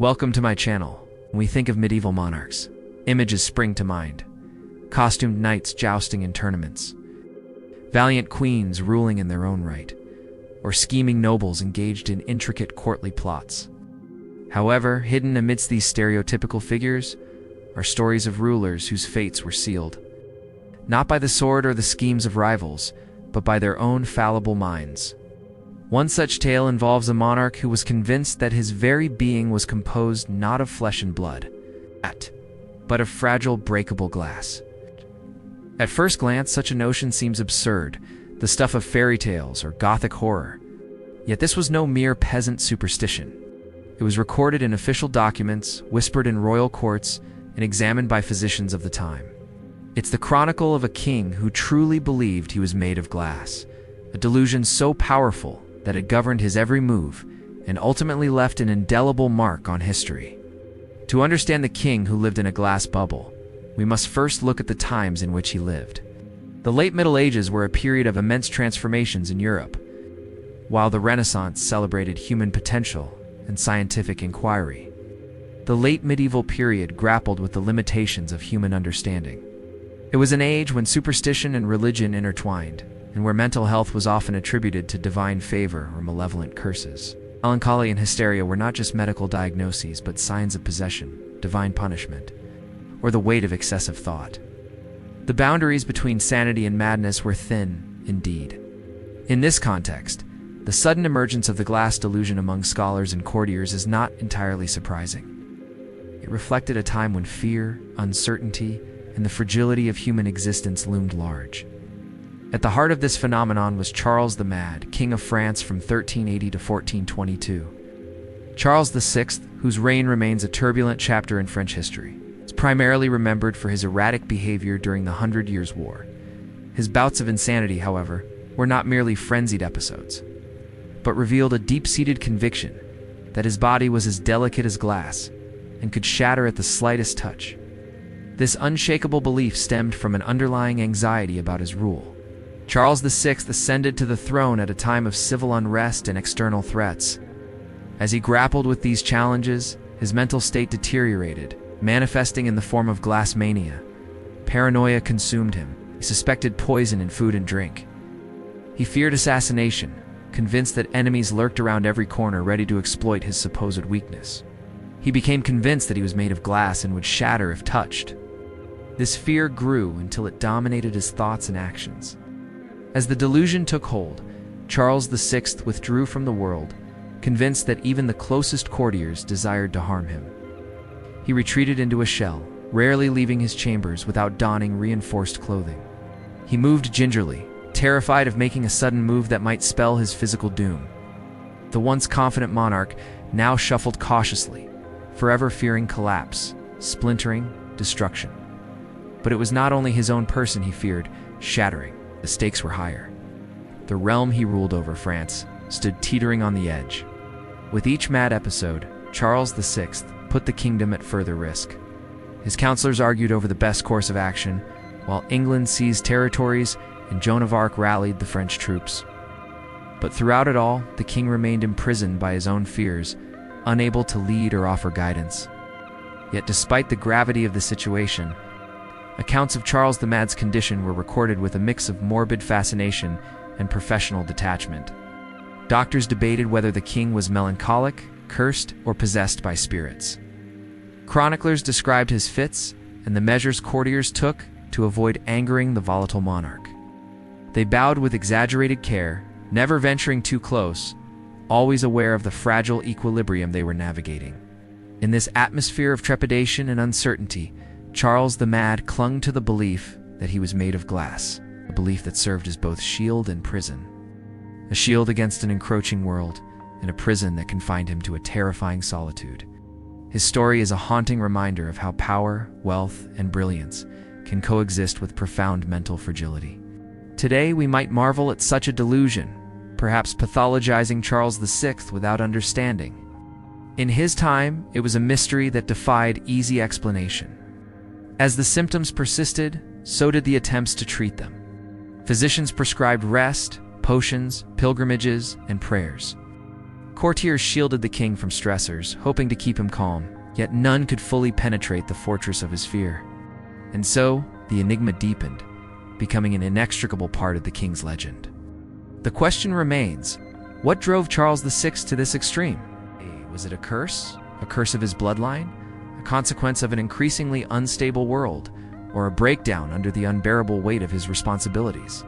Welcome to my channel. When we think of medieval monarchs, images spring to mind. Costumed knights jousting in tournaments, valiant queens ruling in their own right, or scheming nobles engaged in intricate courtly plots. However, hidden amidst these stereotypical figures are stories of rulers whose fates were sealed, not by the sword or the schemes of rivals, but by their own fallible minds. One such tale involves a monarch who was convinced that his very being was composed not of flesh and blood, but of fragile, breakable glass. At first glance, such a notion seems absurd, the stuff of fairy tales or Gothic horror. Yet this was no mere peasant superstition. It was recorded in official documents, whispered in royal courts, and examined by physicians of the time. It's the chronicle of a king who truly believed he was made of glass, a delusion so powerful that it governed his every move and ultimately left an indelible mark on history. To understand the king who lived in a glass bubble, we must first look at the times in which he lived. The late Middle Ages were a period of immense transformations in Europe, while the Renaissance celebrated human potential and scientific inquiry. The late medieval period grappled with the limitations of human understanding. It was an age when superstition and religion intertwined, and where mental health was often attributed to divine favor or malevolent curses. Melancholy and hysteria were not just medical diagnoses, but signs of possession, divine punishment, or the weight of excessive thought. The boundaries between sanity and madness were thin, indeed. In this context, the sudden emergence of the glass delusion among scholars and courtiers is not entirely surprising. It reflected a time when fear, uncertainty, and the fragility of human existence loomed large. At the heart of this phenomenon was Charles the Mad, King of France from 1380 to 1422. Charles VI, whose reign remains a turbulent chapter in French history, is primarily remembered for his erratic behavior during the 100 Years' War. His bouts of insanity, however, were not merely frenzied episodes, but revealed a deep-seated conviction that his body was as delicate as glass and could shatter at the slightest touch. This unshakable belief stemmed from an underlying anxiety about his rule. Charles VI ascended to the throne at a time of civil unrest and external threats. As he grappled with these challenges, his mental state deteriorated, manifesting in the form of glass mania. Paranoia consumed him. He suspected poison in food and drink. He feared assassination, convinced that enemies lurked around every corner ready to exploit his supposed weakness. He became convinced that he was made of glass and would shatter if touched. This fear grew until it dominated his thoughts and actions. As the delusion took hold, Charles VI withdrew from the world, convinced that even the closest courtiers desired to harm him. He retreated into a shell, rarely leaving his chambers without donning reinforced clothing. He moved gingerly, terrified of making a sudden move that might spell his physical doom. The once confident monarch now shuffled cautiously, forever fearing collapse, splintering, destruction. But it was not only his own person he feared shattering. The stakes were higher. The realm he ruled over, France, stood teetering on the edge. With each mad episode, Charles VI put the kingdom at further risk. His counselors argued over the best course of action, while England seized territories and Joan of Arc rallied the French troops. But throughout it all, the king remained imprisoned by his own fears, unable to lead or offer guidance. Yet despite the gravity of the situation, accounts of Charles the Mad's condition were recorded with a mix of morbid fascination and professional detachment. Doctors debated whether the king was melancholic, cursed, or possessed by spirits. Chroniclers described his fits and the measures courtiers took to avoid angering the volatile monarch. They bowed with exaggerated care, never venturing too close, always aware of the fragile equilibrium they were navigating. In this atmosphere of trepidation and uncertainty, Charles the Mad clung to the belief that he was made of glass, a belief that served as both shield and prison. A shield against an encroaching world, and a prison that confined him to a terrifying solitude. His story is a haunting reminder of how power, wealth, and brilliance can coexist with profound mental fragility. Today, we might marvel at such a delusion, perhaps pathologizing Charles VI without understanding. In his time, it was a mystery that defied easy explanation. As the symptoms persisted, so did the attempts to treat them. Physicians prescribed rest, potions, pilgrimages, and prayers. Courtiers shielded the king from stressors, hoping to keep him calm, yet none could fully penetrate the fortress of his fear. And so, the enigma deepened, becoming an inextricable part of the king's legend. The question remains, what drove Charles VI to this extreme? Was it a curse? A curse of his bloodline? A consequence of an increasingly unstable world? Or a breakdown under the unbearable weight of his responsibilities?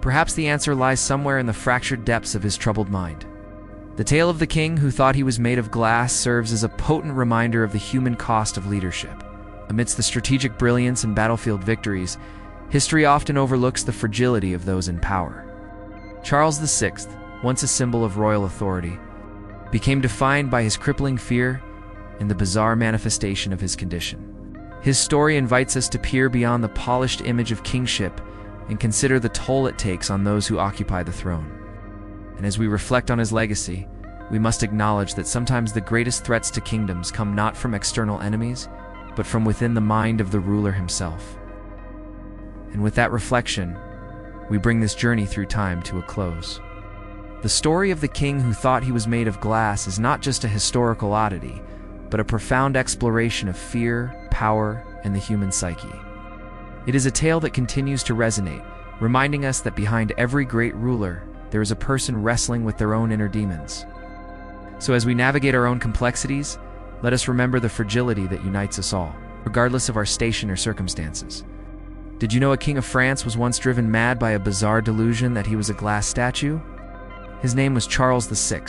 Perhaps the answer lies somewhere in the fractured depths of his troubled mind. The tale of the king who thought he was made of glass serves as a potent reminder of the human cost of leadership. Amidst the strategic brilliance and battlefield victories, history often overlooks the fragility of those in power. Charles VI, once a symbol of royal authority, became defined by his crippling fear and the bizarre manifestation of his condition. His story invites us to peer beyond the polished image of kingship and consider the toll it takes on those who occupy the throne. And as we reflect on his legacy, we must acknowledge that sometimes the greatest threats to kingdoms come not from external enemies, but from within the mind of the ruler himself. And with that reflection, we bring this journey through time to a close. The story of the king who thought he was made of glass is not just a historical oddity, but a profound exploration of fear, power, and the human psyche. It is a tale that continues to resonate, reminding us that behind every great ruler, there is a person wrestling with their own inner demons. So as we navigate our own complexities, let us remember the fragility that unites us all, regardless of our station or circumstances. Did you know a king of France was once driven mad by a bizarre delusion that he was a glass statue? His name was Charles VI,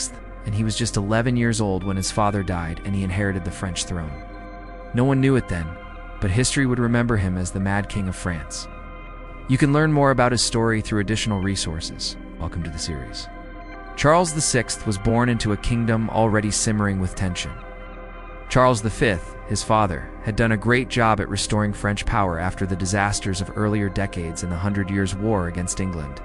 and he was just 11 years old when his father died and he inherited the French throne. No one knew it then, but history would remember him as the Mad King of France. You can learn more about his story through additional resources. Welcome to the series. Charles VI was born into a kingdom already simmering with tension. Charles V, his father, had done a great job at restoring French power after the disasters of earlier decades in the 100 Years' War against England.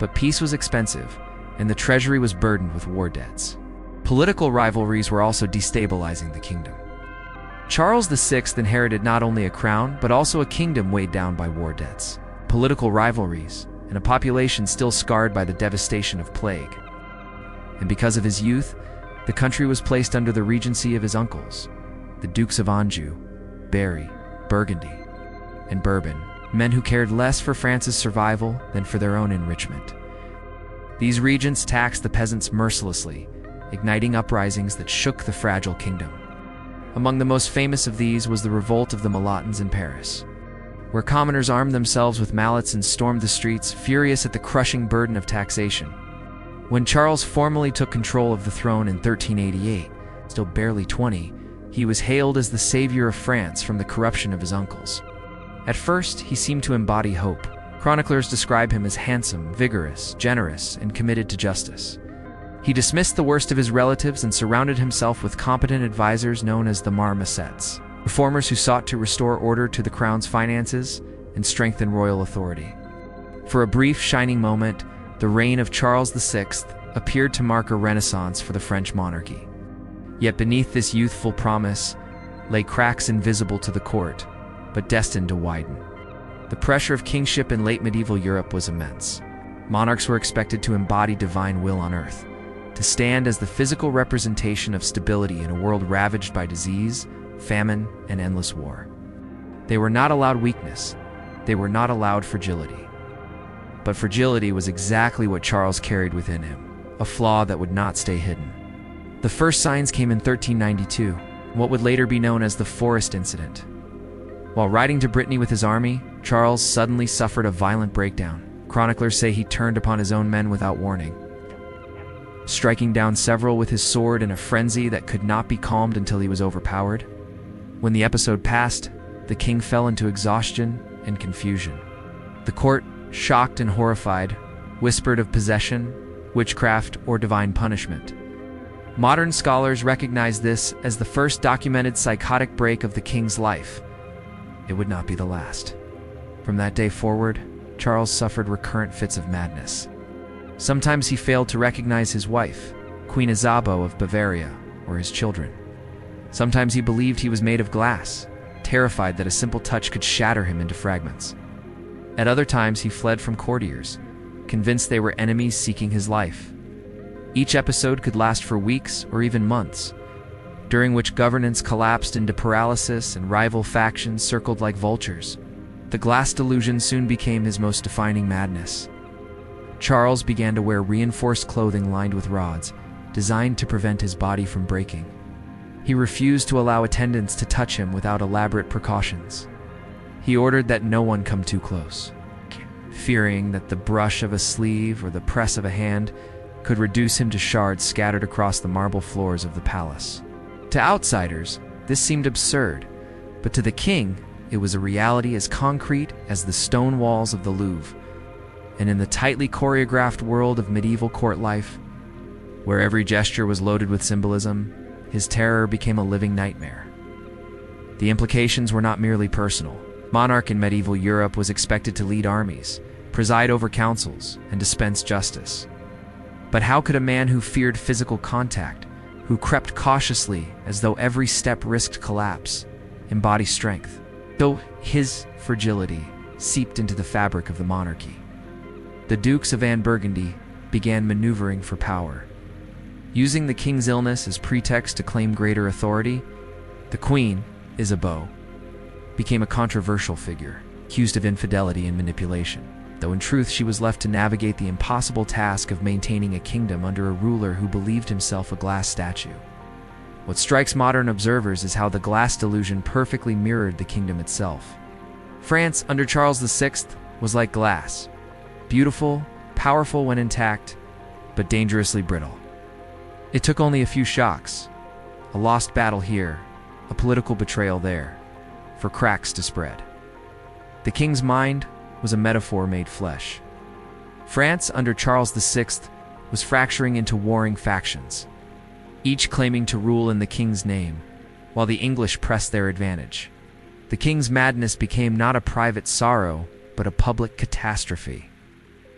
But peace was expensive, and the treasury was burdened with war debts. Political rivalries were also destabilizing the kingdom. Charles VI inherited not only a crown, but also a kingdom weighed down by war debts, political rivalries, and a population still scarred by the devastation of plague. And because of his youth, the country was placed under the regency of his uncles, the Dukes of Anjou, Berry, Burgundy, and Bourbon, men who cared less for France's survival than for their own enrichment. These regents taxed the peasants mercilessly, igniting uprisings that shook the fragile kingdom. Among the most famous of these was the revolt of the Mulattoes in Paris, where commoners armed themselves with mallets and stormed the streets, furious at the crushing burden of taxation. When Charles formally took control of the throne in 1388, still barely 20, he was hailed as the savior of France from the corruption of his uncles. At first, he seemed to embody hope. Chroniclers describe him as handsome, vigorous, generous, and committed to justice. He dismissed the worst of his relatives and surrounded himself with competent advisors known as the marmosets, reformers who sought to restore order to the crown's finances and strengthen royal authority. For a brief, shining moment, the reign of Charles VI appeared to mark a renaissance for the French monarchy. Yet beneath this youthful promise lay cracks invisible to the court, but destined to widen. The pressure of kingship in late medieval Europe was immense. Monarchs were expected to embody divine will on earth, to stand as the physical representation of stability in a world ravaged by disease, famine, and endless war. They were not allowed weakness. They were not allowed fragility. But fragility was exactly what Charles carried within him, a flaw that would not stay hidden. The first signs came in 1392, what would later be known as the Forest Incident. While riding to Brittany with his army, Charles suddenly suffered a violent breakdown. Chroniclers say he turned upon his own men without warning, striking down several with his sword in a frenzy that could not be calmed until he was overpowered. When the episode passed, the king fell into exhaustion and confusion. The court, shocked and horrified, whispered of possession, witchcraft, or divine punishment. Modern scholars recognize this as the first documented psychotic break of the king's life. It would not be the last. From that day forward, Charles suffered recurrent fits of madness. Sometimes he failed to recognize his wife, Queen Isabeau of Bavaria, or his children. Sometimes he believed he was made of glass, terrified that a simple touch could shatter him into fragments. At other times he fled from courtiers, convinced they were enemies seeking his life. Each episode could last for weeks or even months, during which governance collapsed into paralysis and rival factions circled like vultures. The glass delusion soon became his most defining madness. Charles began to wear reinforced clothing lined with rods, designed to prevent his body from breaking. He refused to allow attendants to touch him without elaborate precautions. He ordered that no one come too close, fearing that the brush of a sleeve or the press of a hand could reduce him to shards scattered across the marble floors of the palace. To outsiders, this seemed absurd, but to the king, it was a reality as concrete as the stone walls of the Louvre. And in the tightly choreographed world of medieval court life, where every gesture was loaded with symbolism, his terror became a living nightmare. The implications were not merely personal. Monarch in medieval Europe was expected to lead armies, preside over councils, and dispense justice. But how could a man who feared physical contact, who crept cautiously as though every step risked collapse, embody strength? Though his fragility seeped into the fabric of the monarchy. The Dukes of Anne Burgundy began maneuvering for power. Using the king's illness as pretext to claim greater authority, the Queen, Isabeau, became a controversial figure, accused of infidelity and manipulation, though in truth she was left to navigate the impossible task of maintaining a kingdom under a ruler who believed himself a glass statue. What strikes modern observers is how the glass delusion perfectly mirrored the kingdom itself. France under Charles VI was like glass, beautiful, powerful when intact, but dangerously brittle. It took only a few shocks, a lost battle here, a political betrayal there, for cracks to spread. The king's mind was a metaphor made flesh. France under Charles VI was fracturing into warring factions, each claiming to rule in the king's name, while the English pressed their advantage. The king's madness became not a private sorrow, but a public catastrophe.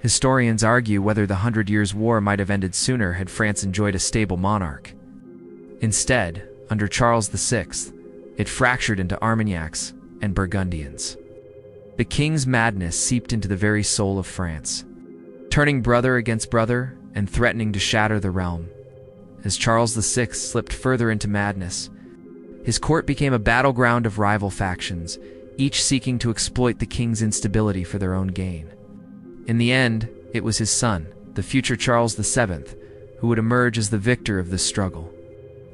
Historians argue whether the 100 Years' War might have ended sooner had France enjoyed a stable monarch. Instead, under Charles VI, it fractured into Armagnacs and Burgundians. The king's madness seeped into the very soul of France, turning brother against brother and threatening to shatter the realm. As Charles VI slipped further into madness, his court became a battleground of rival factions, each seeking to exploit the king's instability for their own gain. In the end, it was his son, the future Charles VII, who would emerge as the victor of this struggle,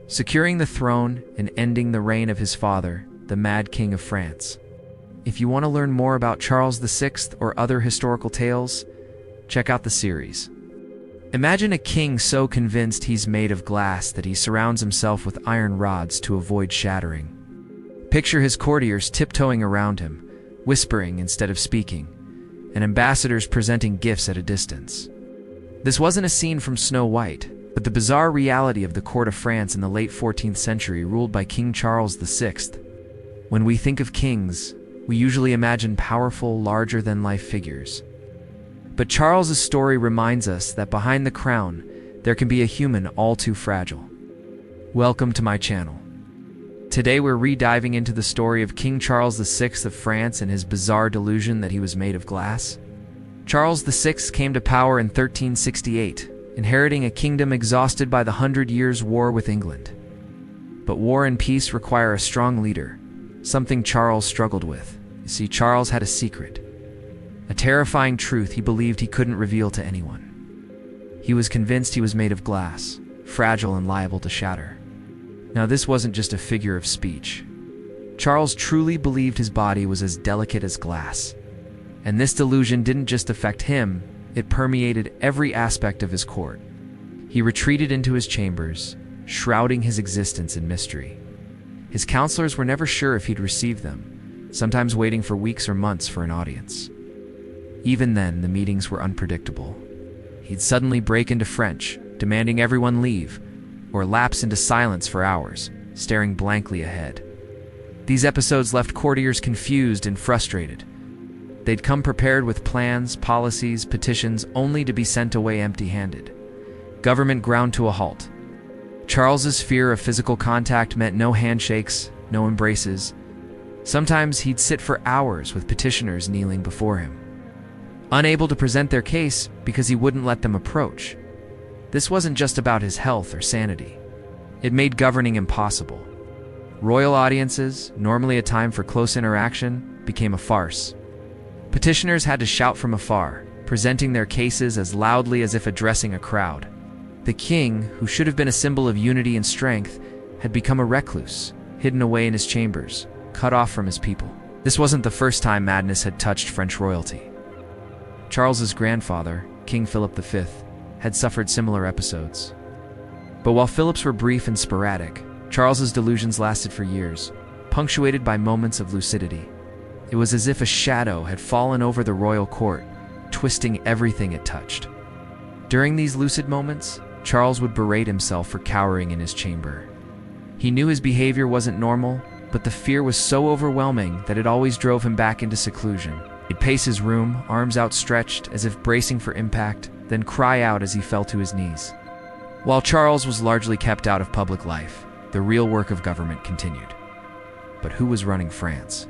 securing the throne and ending the reign of his father, the Mad King of France. If you want to learn more about Charles VI or other historical tales, check out the series. Imagine a king so convinced he's made of glass that he surrounds himself with iron rods to avoid shattering. Picture his courtiers tiptoeing around him, whispering instead of speaking, and ambassadors presenting gifts at a distance. This wasn't a scene from Snow White, but the bizarre reality of the court of France in the late 14th century ruled by King Charles VI. When we think of kings, we usually imagine powerful, larger-than-life figures. But Charles's story reminds us that behind the crown, there can be a human all too fragile. Welcome to my channel. Today we're re-diving into the story of King Charles VI of France and his bizarre delusion that he was made of glass. Charles VI came to power in 1368, inheriting a kingdom exhausted by the 100 Years' War with England. But war and peace require a strong leader, something Charles struggled with. You see, Charles had a secret, a terrifying truth he believed he couldn't reveal to anyone. He was convinced he was made of glass, fragile and liable to shatter. Now, this wasn't just a figure of speech. Charles truly believed his body was as delicate as glass. And this delusion didn't just affect him, it permeated every aspect of his court. He retreated into his chambers, shrouding his existence in mystery. His counselors were never sure if he'd receive them, sometimes waiting for weeks or months for an audience. Even then, the meetings were unpredictable. He'd suddenly break into French, demanding everyone leave, or lapse into silence for hours, staring blankly ahead. These episodes left courtiers confused and frustrated. They'd come prepared with plans, policies, petitions, only to be sent away empty-handed. Government ground to a halt. Charles's fear of physical contact meant no handshakes, no embraces. Sometimes he'd sit for hours with petitioners kneeling before him, unable to present their case because he wouldn't let them approach. This wasn't just about his health or sanity. It made governing impossible. Royal audiences, normally a time for close interaction, became a farce. Petitioners had to shout from afar, presenting their cases as loudly as if addressing a crowd. The king, who should have been a symbol of unity and strength, had become a recluse, hidden away in his chambers, cut off from his people. This wasn't the first time madness had touched French royalty. Charles's grandfather, King Philip V, had suffered similar episodes. But while Philip's were brief and sporadic, Charles's delusions lasted for years, punctuated by moments of lucidity. It was as if a shadow had fallen over the royal court, twisting everything it touched. During these lucid moments, Charles would berate himself for cowering in his chamber. He knew his behavior wasn't normal, but the fear was so overwhelming that it always drove him back into seclusion. He'd pace his room, arms outstretched as if bracing for impact, then cry out as he fell to his knees. While Charles was largely kept out of public life, the real work of government continued. But who was running France?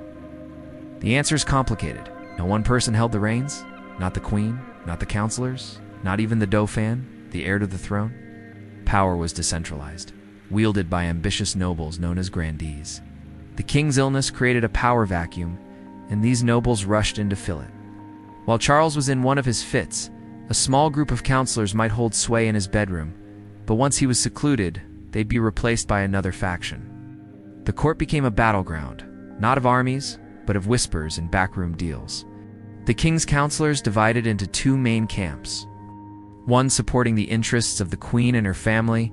The answer is complicated. No one person held the reins, not the queen, not the counselors, not even the Dauphin, the heir to the throne. Power was decentralized, wielded by ambitious nobles known as grandees. The king's illness created a power vacuum, and these nobles rushed in to fill it. While Charles was in one of his fits, a small group of counselors might hold sway in his bedroom, but once he was secluded, they'd be replaced by another faction. The court became a battleground, not of armies, but of whispers and backroom deals. The king's counselors divided into two main camps, one supporting the interests of the queen and her family,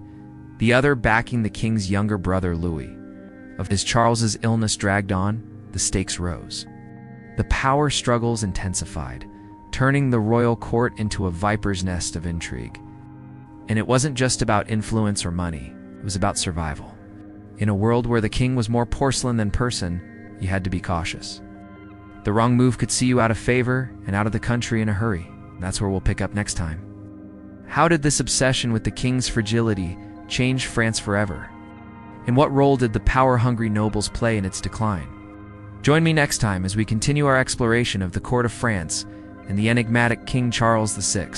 the other backing the king's younger brother Louis. As Charles's illness dragged on, the stakes rose. The power struggles intensified, turning the royal court into a viper's nest of intrigue. And it wasn't just about influence or money, it was about survival. In a world where the king was more porcelain than person, you had to be cautious. The wrong move could see you out of favor and out of the country in a hurry. That's where we'll pick up next time. How did this obsession with the king's fragility change France forever? And what role did the power-hungry nobles play in its decline? Join me next time as we continue our exploration of the court of France and the enigmatic King Charles VI.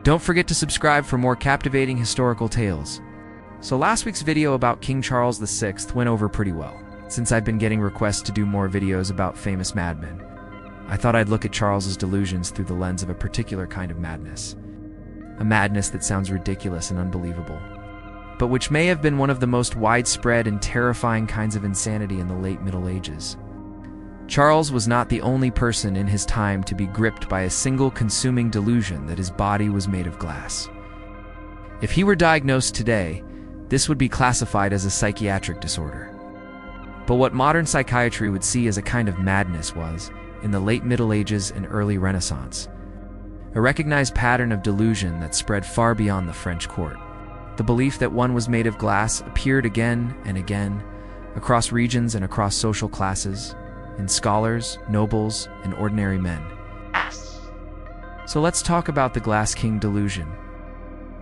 Don't forget to subscribe for more captivating historical tales. So last week's video about King Charles VI went over pretty well. Since I've been getting requests to do more videos about famous madmen, I thought I'd look at Charles's delusions through the lens of a particular kind of madness. A madness that sounds ridiculous and unbelievable, but which may have been one of the most widespread and terrifying kinds of insanity in the late Middle Ages. Charles was not the only person in his time to be gripped by a single consuming delusion that his body was made of glass. If he were diagnosed today, this would be classified as a psychiatric disorder. But what modern psychiatry would see as a kind of madness was, in the late Middle Ages and early Renaissance, a recognized pattern of delusion that spread far beyond the French court. The belief that one was made of glass appeared again and again, across regions and across social classes, in scholars, nobles, and ordinary men. So let's talk about the Glass King delusion,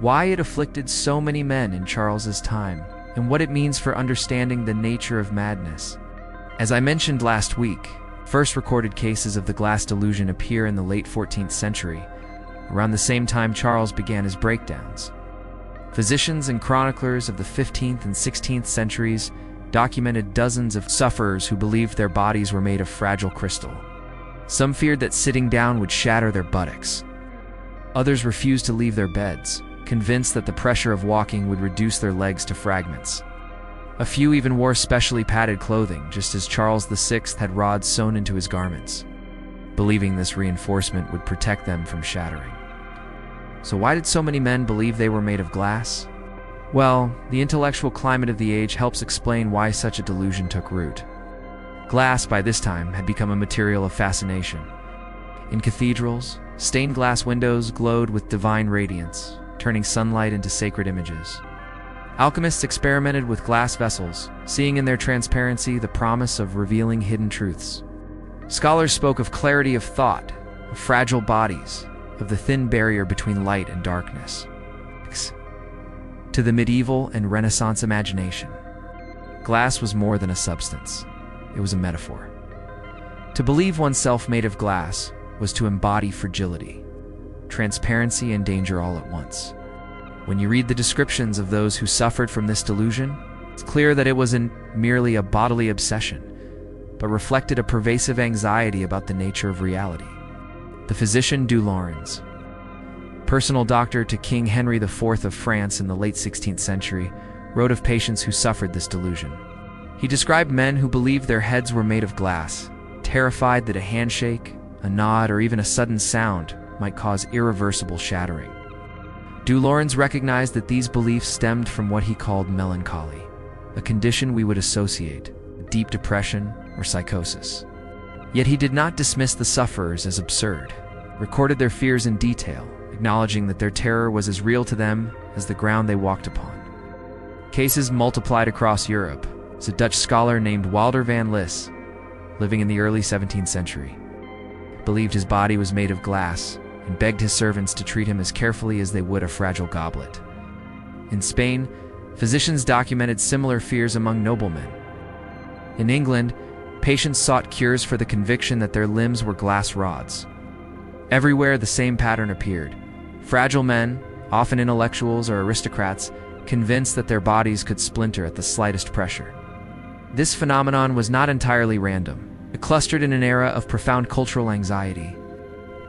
why it afflicted so many men in Charles's time, and what it means for understanding the nature of madness. As I mentioned last week, first recorded cases of the glass delusion appear in the late 14th century, around the same time Charles began his breakdowns. Physicians and chroniclers of the 15th and 16th centuries documented dozens of sufferers who believed their bodies were made of fragile crystal. Some feared that sitting down would shatter their buttocks. Others refused to leave their beds, convinced that the pressure of walking would reduce their legs to fragments. A few even wore specially padded clothing, just as Charles VI had rods sewn into his garments, believing this reinforcement would protect them from shattering. So why did so many men believe they were made of glass? Well, the intellectual climate of the age helps explain why such a delusion took root. Glass, by this time, had become a material of fascination. In cathedrals, stained glass windows glowed with divine radiance, turning sunlight into sacred images. Alchemists experimented with glass vessels, seeing in their transparency the promise of revealing hidden truths. Scholars spoke of clarity of thought, of fragile bodies, of the thin barrier between light and darkness. To the medieval and Renaissance imagination, glass was more than a substance. It was a metaphor. To believe oneself made of glass was to embody fragility, transparency, and danger all at once. When you read the descriptions of those who suffered from this delusion, it's clear that it wasn't merely a bodily obsession, but reflected a pervasive anxiety about the nature of reality. The physician Du Laurens, personal doctor to King Henry IV of France in the late 16th century, wrote of patients who suffered this delusion. He described men who believed their heads were made of glass, terrified that a handshake, a nod, or even a sudden sound might cause irreversible shattering. Du Laurens recognized that these beliefs stemmed from what he called melancholy, a condition we would associate with deep depression or psychosis. Yet he did not dismiss the sufferers as absurd, recorded their fears in detail, acknowledging that their terror was as real to them as the ground they walked upon. Cases multiplied across Europe, as a Dutch scholar named Walter van Lisse, living in the early 17th century, believed his body was made of glass and begged his servants to treat him as carefully as they would a fragile goblet. In Spain, physicians documented similar fears among noblemen. In England, patients sought cures for the conviction that their limbs were glass rods. Everywhere the same pattern appeared: fragile men, often intellectuals or aristocrats, convinced that their bodies could splinter at the slightest pressure. This phenomenon was not entirely random. It clustered in an era of profound cultural anxiety.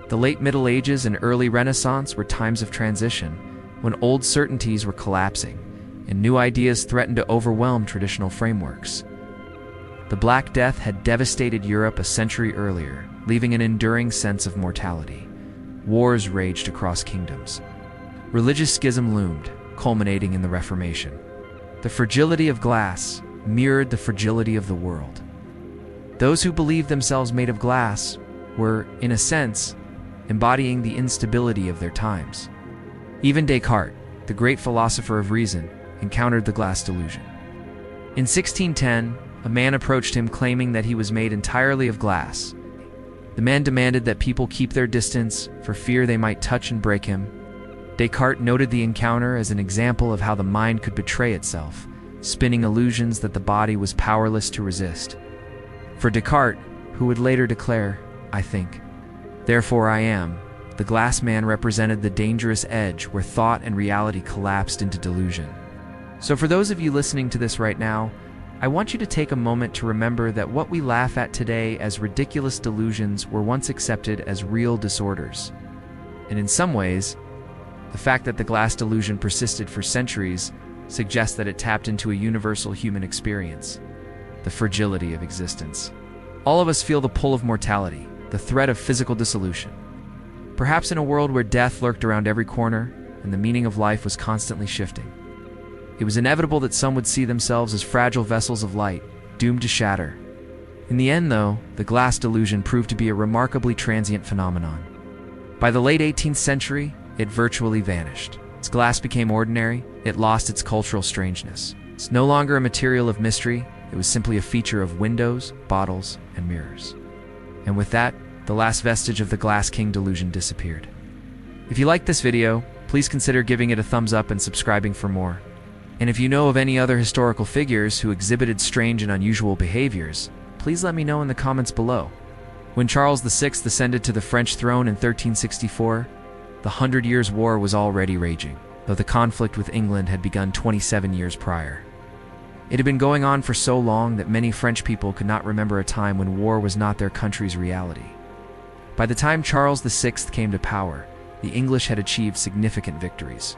The late Middle Ages and early Renaissance were times of transition, when old certainties were collapsing, and new ideas threatened to overwhelm traditional frameworks. The Black Death had devastated Europe a century earlier, leaving an enduring sense of mortality. Wars raged across kingdoms. Religious schism loomed, culminating in the Reformation. The fragility of glass mirrored the fragility of the world. Those who believed themselves made of glass were, in a sense, embodying the instability of their times. Even Descartes, the great philosopher of reason, encountered the glass delusion. In 1610, a man approached him claiming that he was made entirely of glass. The man demanded that people keep their distance for fear they might touch and break him. Descartes noted the encounter as an example of how the mind could betray itself, spinning illusions that the body was powerless to resist. For Descartes, who would later declare, "I think, therefore I am," the glass man represented the dangerous edge where thought and reality collapsed into delusion. So for those of you listening to this right now, I want you to take a moment to remember that what we laugh at today as ridiculous delusions were once accepted as real disorders. And in some ways, the fact that the glass delusion persisted for centuries suggests that it tapped into a universal human experience: the fragility of existence. All of us feel the pull of mortality, the threat of physical dissolution. Perhaps in a world where death lurked around every corner and the meaning of life was constantly shifting, it was inevitable that some would see themselves as fragile vessels of light, doomed to shatter. In the end, though, the glass delusion proved to be a remarkably transient phenomenon. By the late 18th century, it virtually vanished. As glass became ordinary, it lost its cultural strangeness. It's no longer a material of mystery, it was simply a feature of windows, bottles, and mirrors. And with that, the last vestige of the Glass King delusion disappeared. If you liked this video, please consider giving it a thumbs up and subscribing for more. And if you know of any other historical figures who exhibited strange and unusual behaviors, please let me know in the comments below. When Charles VI ascended to the French throne in 1364, the 100 Years' War was already raging, though the conflict with England had begun 27 years prior. It had been going on for so long that many French people could not remember a time when war was not their country's reality. By the time Charles VI came to power, the English had achieved significant victories.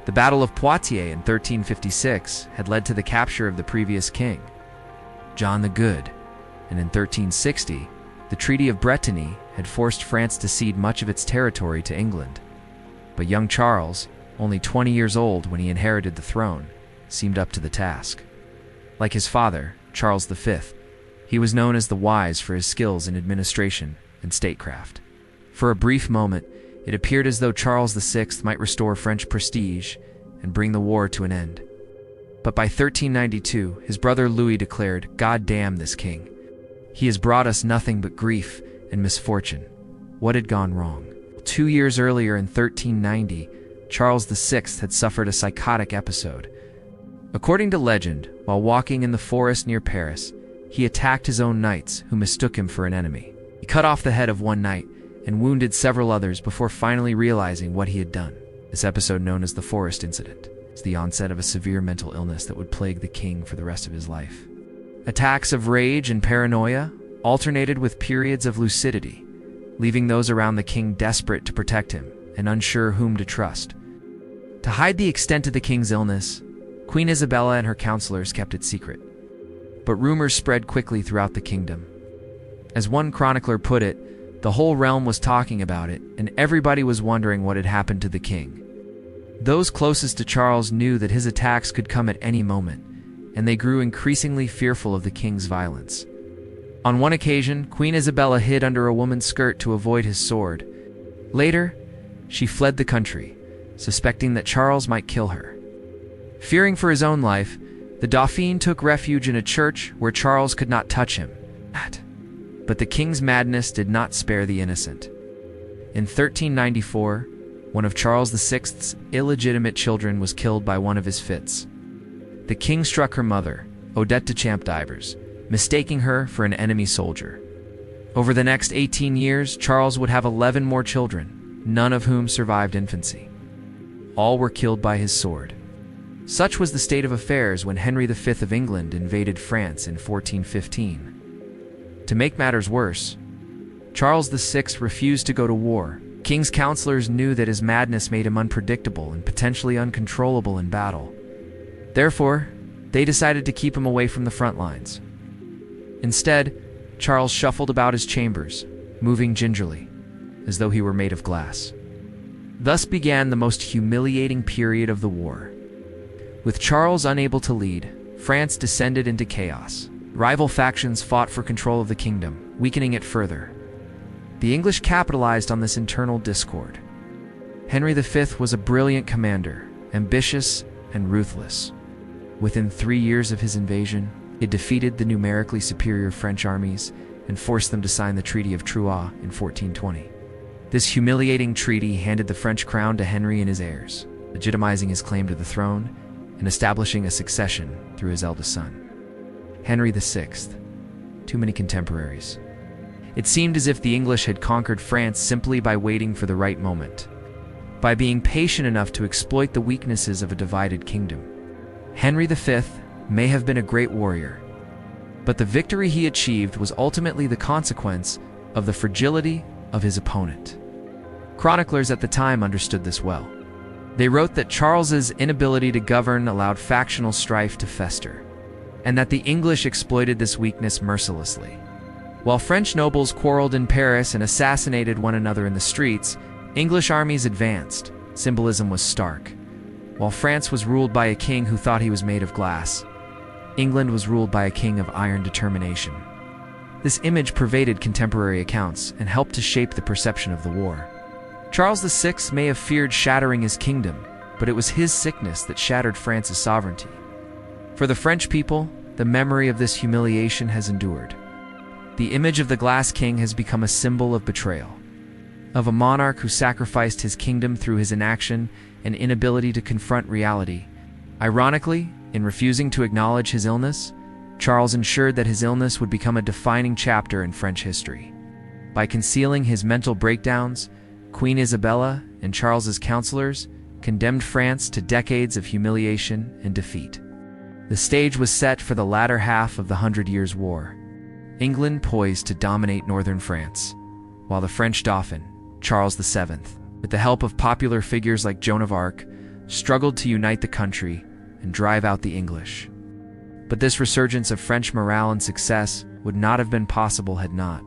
The Battle of Poitiers in 1356 had led to the capture of the previous king, John the Good, and in 1360, the Treaty of Brittany had forced France to cede much of its territory to England. But young Charles, only 20 years old when he inherited the throne, seemed up to the task. Like his father, Charles V, he was known as the Wise for his skills in administration and statecraft. For a brief moment, it appeared as though Charles VI might restore French prestige and bring the war to an end. But by 1392, his brother Louis declared, "God damn this king. He has brought us nothing but grief and misfortune." What had gone wrong? 2 years earlier in 1390, Charles VI had suffered a psychotic episode. According to legend, while walking in the forest near Paris, he attacked his own knights, who mistook him for an enemy. He cut off the head of one knight and wounded several others before finally realizing what he had done. This episode, known as the Forest Incident, is the onset of a severe mental illness that would plague the king for the rest of his life. Attacks of rage and paranoia alternated with periods of lucidity, leaving those around the king desperate to protect him and unsure whom to trust. To hide the extent of the king's illness, Queen Isabella and her counselors kept it secret. But rumors spread quickly throughout the kingdom. As one chronicler put it, the whole realm was talking about it, and everybody was wondering what had happened to the king. Those closest to Charles knew that his attacks could come at any moment, and they grew increasingly fearful of the king's violence. On one occasion, Queen Isabella hid under a woman's skirt to avoid his sword. Later, she fled the country, suspecting that Charles might kill her. Fearing for his own life, the Dauphin took refuge in a church where Charles could not touch him. But the king's madness did not spare the innocent. In 1394, one of Charles VI's illegitimate children was killed by one of his fits. The king struck her mother, Odette de Champdivers, mistaking her for an enemy soldier. Over the next 18 years, Charles would have 11 more children, none of whom survived infancy. All were killed by his sword. Such was the state of affairs when Henry V of England invaded France in 1415. To make matters worse, Charles VI refused to go to war. King's counselors knew that his madness made him unpredictable and potentially uncontrollable in battle. Therefore, they decided to keep him away from the front lines. Instead, Charles shuffled about his chambers, moving gingerly, as though he were made of glass. Thus began the most humiliating period of the war. With Charles unable to lead, France descended into chaos. Rival factions fought for control of the kingdom, weakening it further. The English capitalized on this internal discord. Henry V was a brilliant commander, ambitious and ruthless. Within 3 years of his invasion, it defeated the numerically superior French armies and forced them to sign the Treaty of Troyes in 1420. This humiliating treaty handed the French crown to Henry and his heirs, legitimizing his claim to the throne and establishing a succession through his eldest son. Henry VI. Too many contemporaries. It seemed as if the English had conquered France simply by waiting for the right moment, by being patient enough to exploit the weaknesses of a divided kingdom. Henry V may have been a great warrior, but the victory he achieved was ultimately the consequence of the fragility of his opponent. Chroniclers at the time understood this well. They wrote that Charles's inability to govern allowed factional strife to fester, and that the English exploited this weakness mercilessly. While French nobles quarreled in Paris and assassinated one another in the streets, English armies advanced. Symbolism was stark. While France was ruled by a king who thought he was made of glass, England was ruled by a king of iron determination. This image pervaded contemporary accounts and helped to shape the perception of the war. Charles VI may have feared shattering his kingdom, but it was his sickness that shattered France's sovereignty. For the French people, the memory of this humiliation has endured. The image of the Glass King has become a symbol of betrayal, of a monarch who sacrificed his kingdom through his inaction and inability to confront reality. Ironically, in refusing to acknowledge his illness, Charles ensured that his illness would become a defining chapter in French history. By concealing his mental breakdowns, Queen Isabella and Charles's counselors condemned France to decades of humiliation and defeat. The stage was set for the latter half of the 100 Years' War. England poised to dominate northern France, while the French Dauphin, Charles VII, with the help of popular figures like Joan of Arc, struggled to unite the country and drive out the English. But this resurgence of French morale and success would not have been possible had not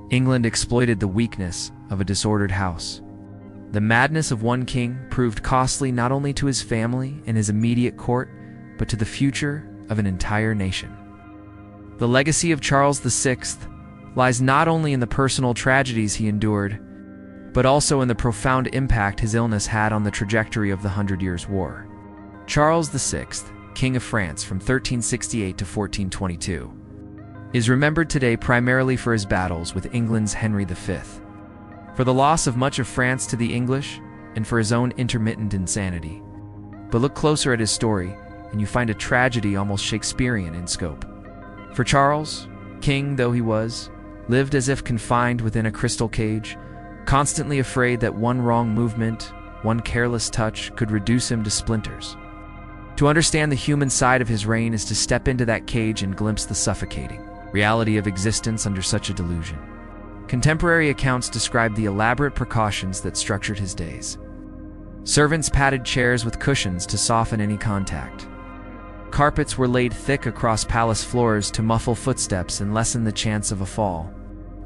England exploited the weakness of a disordered house. The madness of one king proved costly not only to his family and his immediate court, but to the future of an entire nation. The legacy of Charles VI lies not only in the personal tragedies he endured, but also in the profound impact his illness had on the trajectory of the 100 Years' War. Charles VI, King of France from 1368 to 1422, is remembered today primarily for his battles with England's Henry V, for the loss of much of France to the English, and for his own intermittent insanity. But look closer at his story, and you find a tragedy almost Shakespearean in scope. For Charles, king though he was, lived as if confined within a crystal cage, constantly afraid that one wrong movement, one careless touch could reduce him to splinters. To understand the human side of his reign is to step into that cage and glimpse the suffocating reality of existence under such a delusion. Contemporary accounts describe the elaborate precautions that structured his days. Servants patted chairs with cushions to soften any contact. Carpets were laid thick across palace floors to muffle footsteps and lessen the chance of a fall.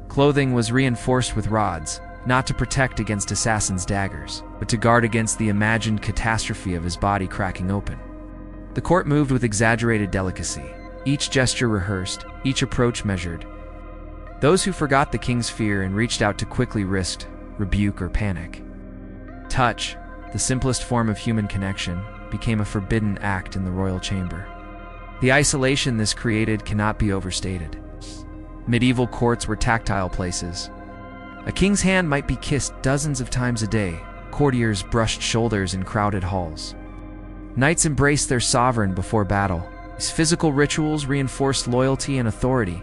Clothing was reinforced with rods, not to protect against assassins' daggers, but to guard against the imagined catastrophe of his body cracking open. The court moved with exaggerated delicacy, each gesture rehearsed, each approach measured. Those who forgot the king's fear and reached out to quickly risked rebuke or panic. Touch, the simplest form of human connection, became a forbidden act in the royal chamber. The isolation this created cannot be overstated. Medieval courts were tactile places. A king's hand might be kissed dozens of times a day. Courtiers brushed shoulders in crowded halls. Knights embraced their sovereign before battle. These physical rituals reinforced loyalty and authority.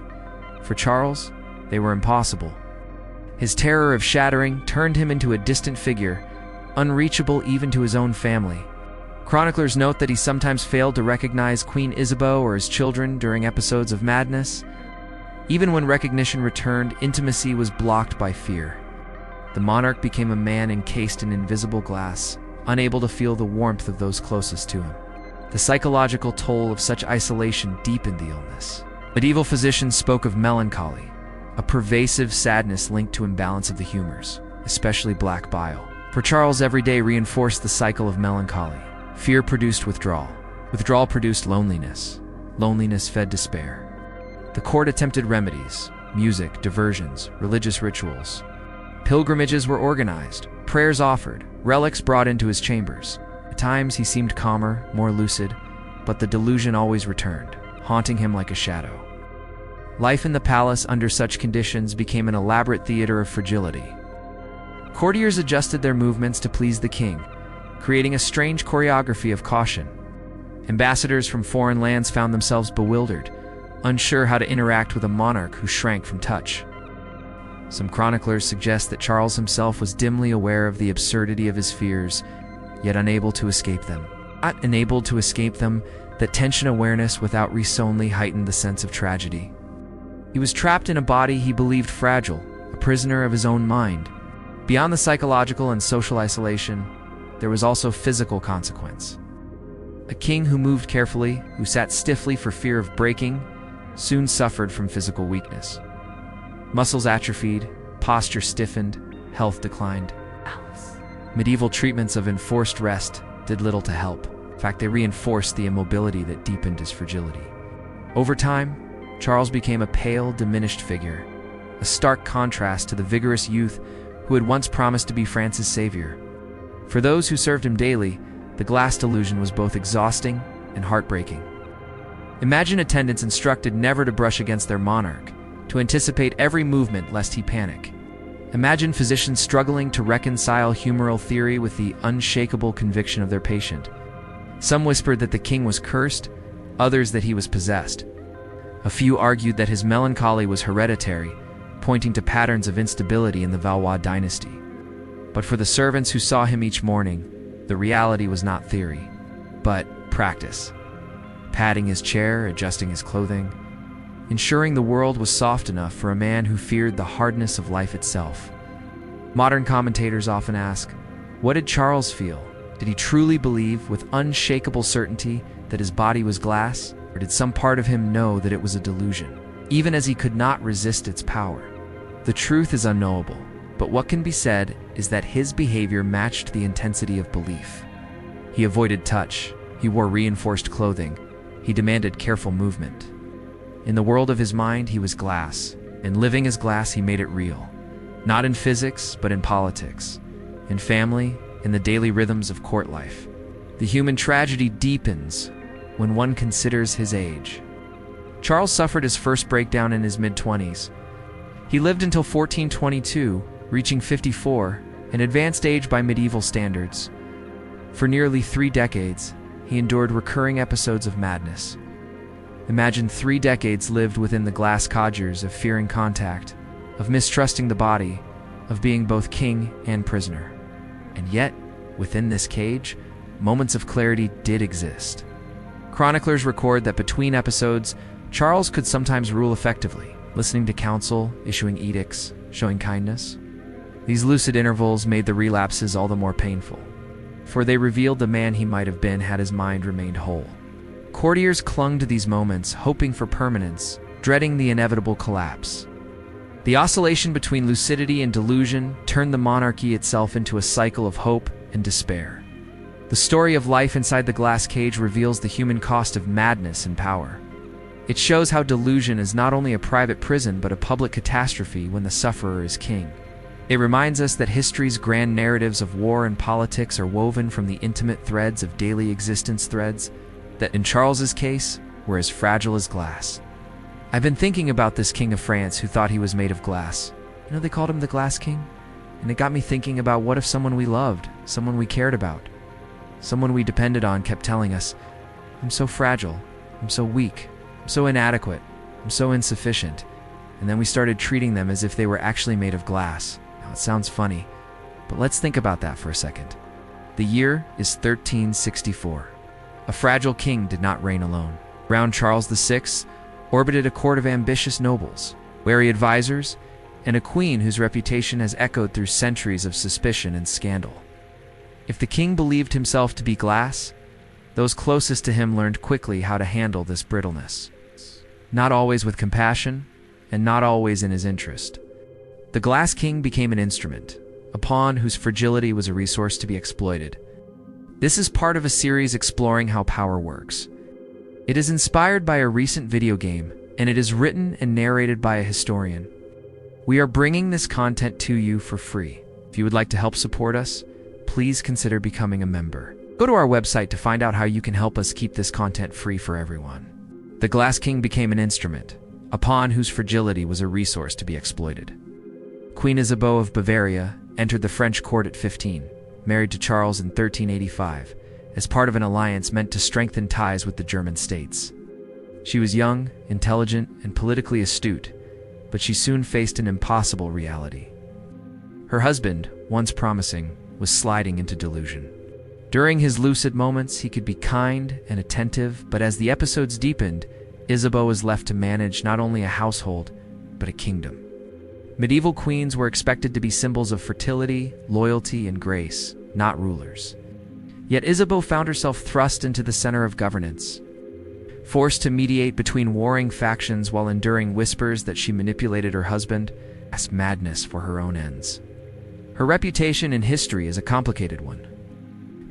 For Charles, they were impossible. His terror of shattering turned him into a distant figure, unreachable even to his own family. Chroniclers note that he sometimes failed to recognize Queen Isabeau or his children during episodes of madness. Even when recognition returned, intimacy was blocked by fear. The monarch became a man encased in invisible glass, unable to feel the warmth of those closest to him. The psychological toll of such isolation deepened the illness. Medieval physicians spoke of melancholy, a pervasive sadness linked to imbalance of the humors, especially black bile. For Charles, every day reinforced the cycle of melancholy. Fear produced withdrawal. Withdrawal produced loneliness. Loneliness fed despair. The court attempted remedies, music, diversions, religious rituals. Pilgrimages were organized, prayers offered, relics brought into his chambers. At times he seemed calmer, more lucid, but the delusion always returned, haunting him like a shadow. Life in the palace under such conditions became an elaborate theater of fragility. Courtiers adjusted their movements to please the king, creating a strange choreography of caution. Ambassadors from foreign lands found themselves bewildered, unsure how to interact with a monarch who shrank from touch. Some chroniclers suggest that Charles himself was dimly aware of the absurdity of his fears, yet unable to escape them. Not unable to escape them, that tension awareness without reason only heightened the sense of tragedy. He was trapped in a body he believed fragile, a prisoner of his own mind. Beyond the psychological and social isolation, there was also physical consequence. A king who moved carefully, who sat stiffly for fear of breaking, soon suffered from physical weakness. Muscles atrophied, posture stiffened, health declined. Medieval treatments of enforced rest did little to help. In fact, they reinforced the immobility that deepened his fragility. Over time, Charles became a pale, diminished figure, a stark contrast to the vigorous youth who had once promised to be France's savior. For those who served him daily, the glass delusion was both exhausting and heartbreaking. Imagine attendants instructed never to brush against their monarch, to anticipate every movement lest he panic. Imagine physicians struggling to reconcile humoral theory with the unshakable conviction of their patient. Some whispered that the king was cursed, others that he was possessed. A few argued that his melancholy was hereditary, pointing to patterns of instability in the Valois dynasty. But for the servants who saw him each morning, the reality was not theory, but practice. Patting his chair, adjusting his clothing, ensuring the world was soft enough for a man who feared the hardness of life itself. Modern commentators often ask, what did Charles feel? Did he truly believe with unshakable certainty that his body was glass, or did some part of him know that it was a delusion, even as he could not resist its power? The truth is unknowable, but what can be said is that his behavior matched the intensity of belief. He avoided touch, he wore reinforced clothing, he demanded careful movement. In the world of his mind, he was glass, and living as glass, he made it real. Not in physics, but in politics, in family, in the daily rhythms of court life. The human tragedy deepens when one considers his age. Charles suffered his first breakdown in his mid-20s. He lived until 1422, reaching 54, an advanced age by medieval standards. For nearly 3 decades, he endured recurring episodes of madness. Imagine 3 decades lived within the glass codgers of fearing contact, of mistrusting the body, of being both king and prisoner. And yet, within this cage, moments of clarity did exist. Chroniclers record that between episodes, Charles could sometimes rule effectively, listening to counsel, issuing edicts, showing kindness. These lucid intervals made the relapses all the more painful, for they revealed the man he might have been had his mind remained whole. Courtiers clung to these moments, hoping for permanence, dreading the inevitable collapse. The oscillation between lucidity and delusion turned the monarchy itself into a cycle of hope and despair. The story of life inside the glass cage reveals the human cost of madness and power. It shows how delusion is not only a private prison but a public catastrophe when the sufferer is king. It reminds us that history's grand narratives of war and politics are woven from the intimate threads of daily existence, threads that, in Charles's case, were as fragile as glass. I've been thinking about this king of France who thought he was made of glass. You know, they called him the Glass King? And it got me thinking about what if someone we loved, someone we cared about, someone we depended on kept telling us, "I'm so fragile, I'm so weak, I'm so inadequate, I'm so insufficient," and then we started treating them as if they were actually made of glass. Now, it sounds funny, but let's think about that for a second. The year is 1364. A fragile king did not reign alone. Around Charles VI orbited a court of ambitious nobles, wary advisors, and a queen whose reputation has echoed through centuries of suspicion and scandal. If the king believed himself to be glass, those closest to him learned quickly how to handle this brittleness. Not always with compassion, and not always in his interest. The Glass King became an instrument, a pawn whose fragility was a resource to be exploited. This is part of a series exploring how power works. It is inspired by a recent video game, and it is written and narrated by a historian. We are bringing this content to you for free. If you would like to help support us, please consider becoming a member. Go to our website to find out how you can help us keep this content free for everyone. The Glass King became an instrument, a pawn whose fragility was a resource to be exploited. Queen Isabeau of Bavaria entered the French court at 15, married to Charles in 1385, as part of an alliance meant to strengthen ties with the German states. She was young, intelligent, and politically astute, but she soon faced an impossible reality. Her husband, once promising, was sliding into delusion. During his lucid moments, he could be kind and attentive, but as the episodes deepened, Isabeau was left to manage not only a household, but a kingdom. Medieval queens were expected to be symbols of fertility, loyalty, and grace, not rulers. Yet Isabeau found herself thrust into the center of governance, forced to mediate between warring factions while enduring whispers that she manipulated her husband as madness for her own ends. Her reputation in history is a complicated one.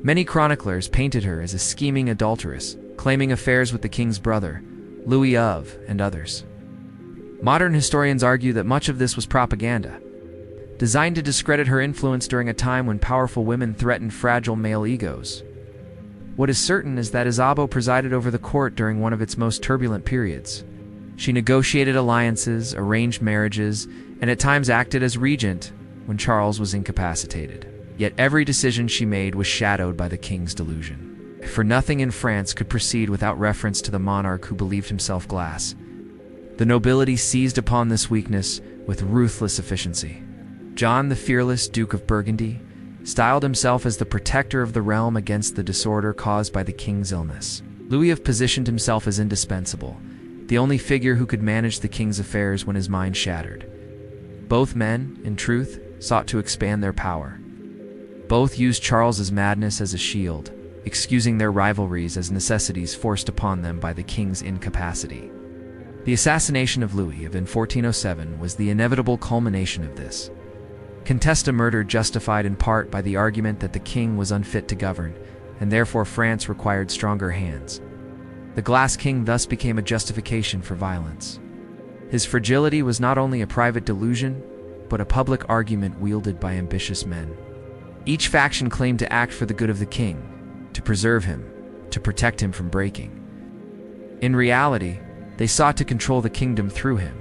Many chroniclers painted her as a scheming adulteress, claiming affairs with the king's brother, Louis of, and others. Modern historians argue that much of this was propaganda, designed to discredit her influence during a time when powerful women threatened fragile male egos. What is certain is that Isabeau presided over the court during one of its most turbulent periods. She negotiated alliances, arranged marriages, and at times acted as regent when Charles was incapacitated. Yet every decision she made was shadowed by the king's delusion. For nothing in France could proceed without reference to the monarch who believed himself glass. The nobility seized upon this weakness with ruthless efficiency. John the Fearless, Duke of Burgundy, styled himself as the protector of the realm against the disorder caused by the king's illness. Louis have positioned himself as indispensable, the only figure who could manage the king's affairs when his mind shattered. Both men, in truth, sought to expand their power. Both used Charles's madness as a shield, excusing their rivalries as necessities forced upon them by the king's incapacity. The assassination of Louis in 1407 was the inevitable culmination of this. Contesta murder justified in part by the argument that the king was unfit to govern, and therefore France required stronger hands. The Glass King thus became a justification for violence. His fragility was not only a private delusion, but a public argument wielded by ambitious men. Each faction claimed to act for the good of the king, to preserve him, to protect him from breaking. In reality, they sought to control the kingdom through him.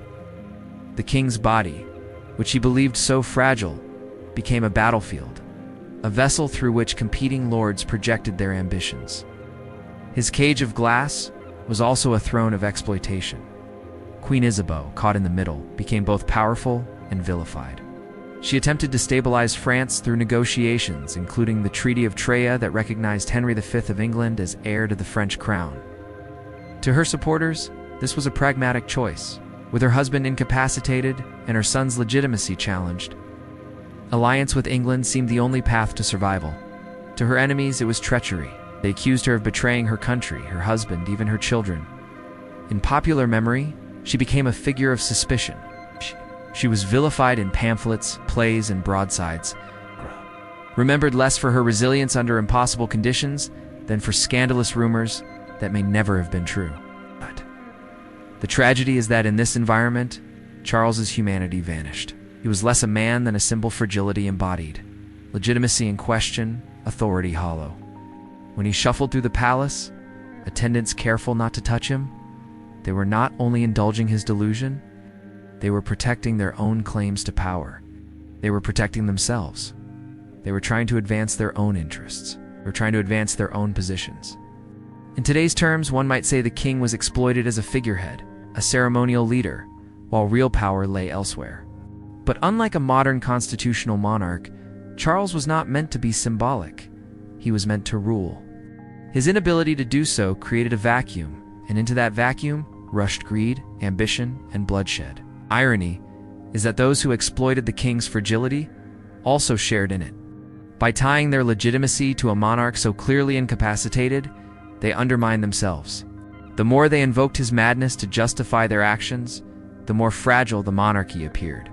The king's body, which he believed so fragile, became a battlefield, a vessel through which competing lords projected their ambitions. His cage of glass was also a throne of exploitation. Queen Isabeau, caught in the middle, became both powerful and vilified. She attempted to stabilize France through negotiations, including the Treaty of Treya that recognized Henry V of England as heir to the French crown. To her supporters, this was a pragmatic choice. With her husband incapacitated and her son's legitimacy challenged, alliance with England seemed the only path to survival. To her enemies, it was treachery. They accused her of betraying her country, her husband, even her children. In popular memory, she became a figure of suspicion. She was vilified in pamphlets, plays, and broadsides, remembered less for her resilience under impossible conditions than for scandalous rumors that may never have been true. But the tragedy is that in this environment, Charles's humanity vanished. He was less a man than a simple fragility embodied, legitimacy in question, authority hollow. When he shuffled through the palace, attendants careful not to touch him, they were not only indulging his delusion, they were protecting their own claims to power. They were protecting themselves. They were trying to advance their own interests. They were trying to advance their own positions. In today's terms, one might say the king was exploited as a figurehead, a ceremonial leader, while real power lay elsewhere. But unlike a modern constitutional monarch, Charles was not meant to be symbolic. He was meant to rule. His inability to do so created a vacuum, and into that vacuum rushed greed, ambition, and bloodshed. Irony is that those who exploited the king's fragility also shared in it. By tying their legitimacy to a monarch so clearly incapacitated, they undermined themselves. The more they invoked his madness to justify their actions, the more fragile the monarchy appeared.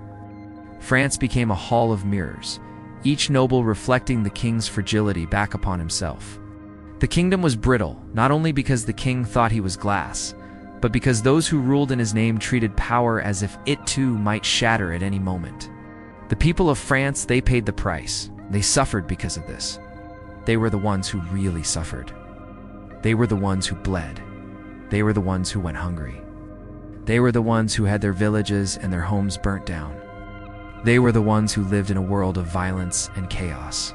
France became a hall of mirrors, each noble reflecting the king's fragility back upon himself. The kingdom was brittle, not only because the king thought he was glass, but because those who ruled in his name treated power as if it too might shatter at any moment. The people of France, they paid the price. They suffered because of this. They were the ones who really suffered. They were the ones who bled. They were the ones who went hungry. They were the ones who had their villages and their homes burnt down. They were the ones who lived in a world of violence and chaos.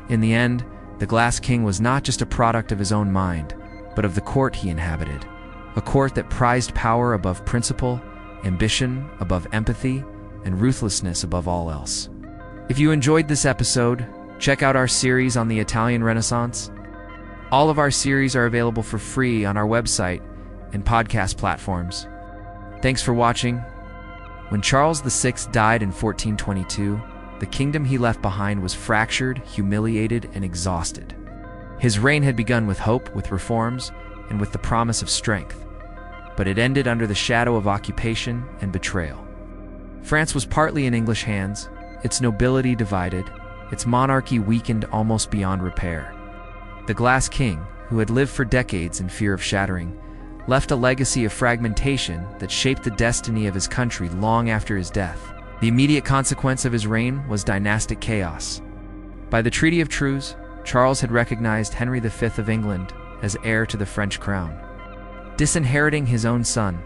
In the end, the Glass King was not just a product of his own mind, but of the court he inhabited. A court that prized power above principle, ambition above empathy, and ruthlessness above all else. If you enjoyed this episode, check out our series on the Italian Renaissance. All of our series are available for free on our website and podcast platforms. Thanks for watching. When Charles VI died in 1422, the kingdom he left behind was fractured, humiliated, and exhausted. His reign had begun with hope, with reforms, and with the promise of strength, but it ended under the shadow of occupation and betrayal. France was partly in English hands, its nobility divided, its monarchy weakened almost beyond repair. The Glass King, who had lived for decades in fear of shattering, left a legacy of fragmentation that shaped the destiny of his country long after his death. The immediate consequence of his reign was dynastic chaos. By the Treaty of Treves, Charles had recognized Henry V of England as heir to the French crown, disinheriting his own son,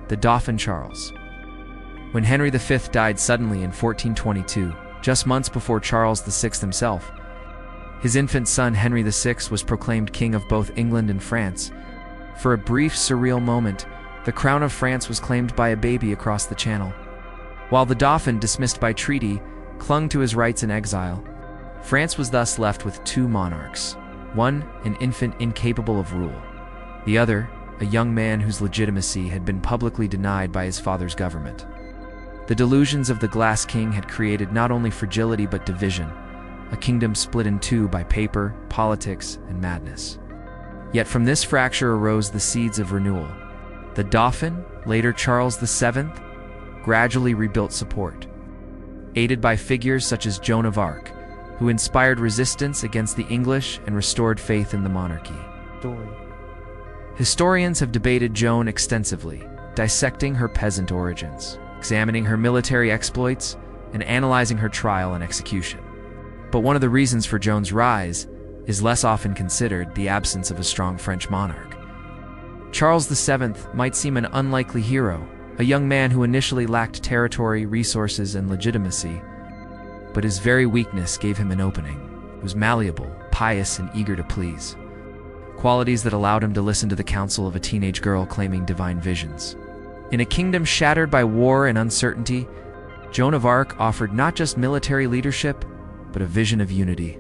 the Dauphin Charles. When Henry V died suddenly in 1422, just months before Charles VI himself, his infant son Henry VI was proclaimed king of both England and France. For a brief, surreal moment, the crown of France was claimed by a baby across the Channel. While the Dauphin, dismissed by treaty, clung to his rights in exile, France was thus left with two monarchs. One, an infant incapable of rule. The other, a young man whose legitimacy had been publicly denied by his father's government. The delusions of the Glass King had created not only fragility but division, a kingdom split in two by paper, politics, and madness. Yet from this fracture arose the seeds of renewal. The Dauphin, later Charles VII, gradually rebuilt support, aided by figures such as Joan of Arc, who inspired resistance against the English and restored faith in the monarchy. Historians have debated Joan extensively, dissecting her peasant origins, examining her military exploits, and analyzing her trial and execution. But one of the reasons for Joan's rise is less often considered the absence of a strong French monarch. Charles VII might seem an unlikely hero, a young man who initially lacked territory, resources, and legitimacy, but his very weakness gave him an opening. He was malleable, pious, and eager to please, qualities that allowed him to listen to the counsel of a teenage girl claiming divine visions. In a kingdom shattered by war and uncertainty, Joan of Arc offered not just military leadership, but a vision of unity.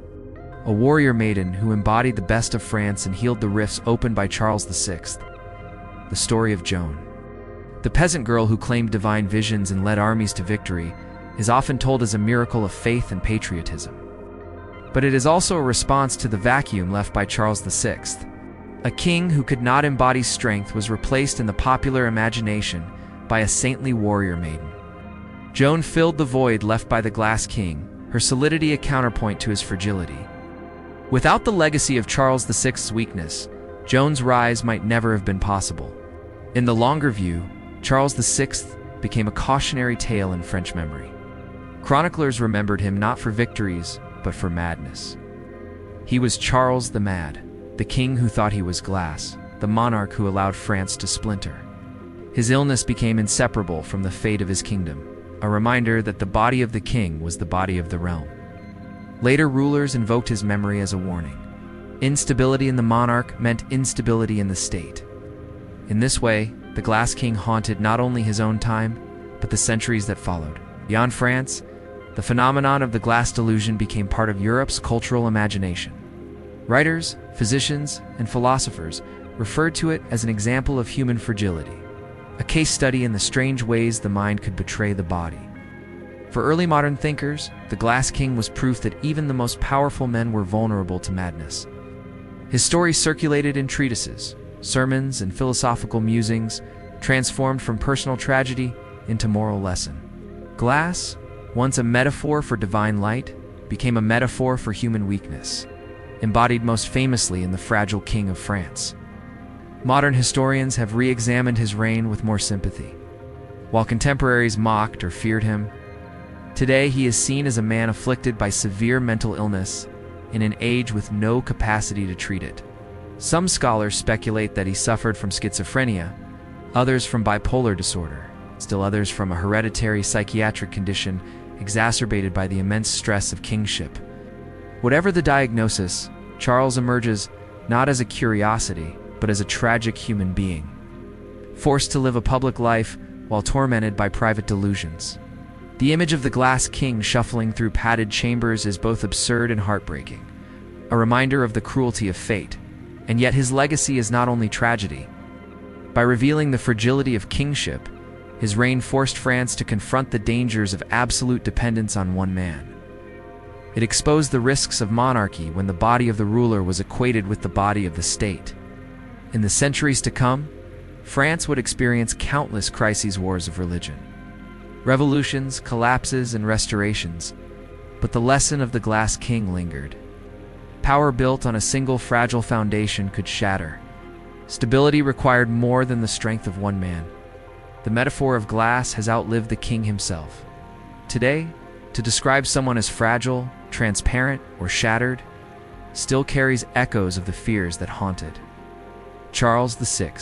A warrior maiden who embodied the best of France and healed the rifts opened by Charles VI. The story of Joan. The peasant girl who claimed divine visions and led armies to victory is often told as a miracle of faith and patriotism. But it is also a response to the vacuum left by Charles VI. A king who could not embody strength was replaced in the popular imagination by a saintly warrior maiden. Joan filled the void left by the Glass King, her solidity a counterpoint to his fragility. Without the legacy of Charles VI's weakness, Joan's rise might never have been possible. In the longer view, Charles VI became a cautionary tale in French memory. Chroniclers remembered him not for victories, but for madness. He was Charles the Mad, the king who thought he was glass, the monarch who allowed France to splinter. His illness became inseparable from the fate of his kingdom, a reminder that the body of the king was the body of the realm. Later rulers invoked his memory as a warning. Instability in the monarch meant instability in the state. In this way, the Glass King haunted not only his own time, but the centuries that followed. Beyond France, the phenomenon of the glass delusion became part of Europe's cultural imagination. Writers, physicians, and philosophers referred to it as an example of human fragility, a case study in the strange ways the mind could betray the body. For early modern thinkers, the Glass King was proof that even the most powerful men were vulnerable to madness. His story circulated in treatises, sermons, and philosophical musings, transformed from personal tragedy into moral lesson. Glass, once a metaphor for divine light, became a metaphor for human weakness, embodied most famously in the fragile King of France. Modern historians have re-examined his reign with more sympathy. While contemporaries mocked or feared him, today he is seen as a man afflicted by severe mental illness in an age with no capacity to treat it. Some scholars speculate that he suffered from schizophrenia, others from bipolar disorder, still others from a hereditary psychiatric condition exacerbated by the immense stress of kingship. Whatever the diagnosis, Charles emerges not as a curiosity, but as a tragic human being, forced to live a public life while tormented by private delusions. The image of the Glass King shuffling through padded chambers is both absurd and heartbreaking, a reminder of the cruelty of fate. And yet his legacy is not only tragedy. By revealing the fragility of kingship, his reign forced France to confront the dangers of absolute dependence on one man. It exposed the risks of monarchy when the body of the ruler was equated with the body of the state. In the centuries to come, France would experience countless crises, wars of religion, revolutions, collapses, and restorations, but the lesson of the Glass King lingered. Power built on a single fragile foundation could shatter. Stability required more than the strength of one man. The metaphor of glass has outlived the king himself. Today, to describe someone as fragile, transparent, or shattered still carries echoes of the fears that haunted Charles VI.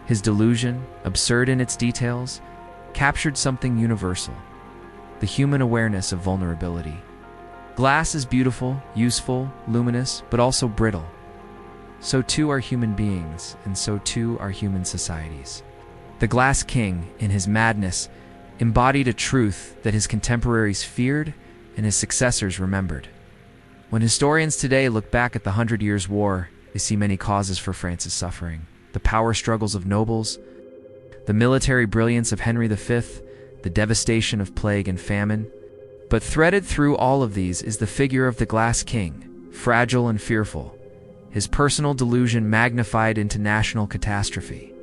His delusion, absurd in its details, captured something universal: the human awareness of vulnerability. Glass is beautiful, useful, luminous, but also brittle. So too are human beings, and so too are human societies. The Glass King, in his madness, embodied a truth that his contemporaries feared and his successors remembered. When historians today look back at the 100 Years' War, they see many causes for France's suffering: the power struggles of nobles, the military brilliance of Henry V, the devastation of plague and famine. But threaded through all of these is the figure of the Glass King, fragile and fearful, his personal delusion magnified into national catastrophe.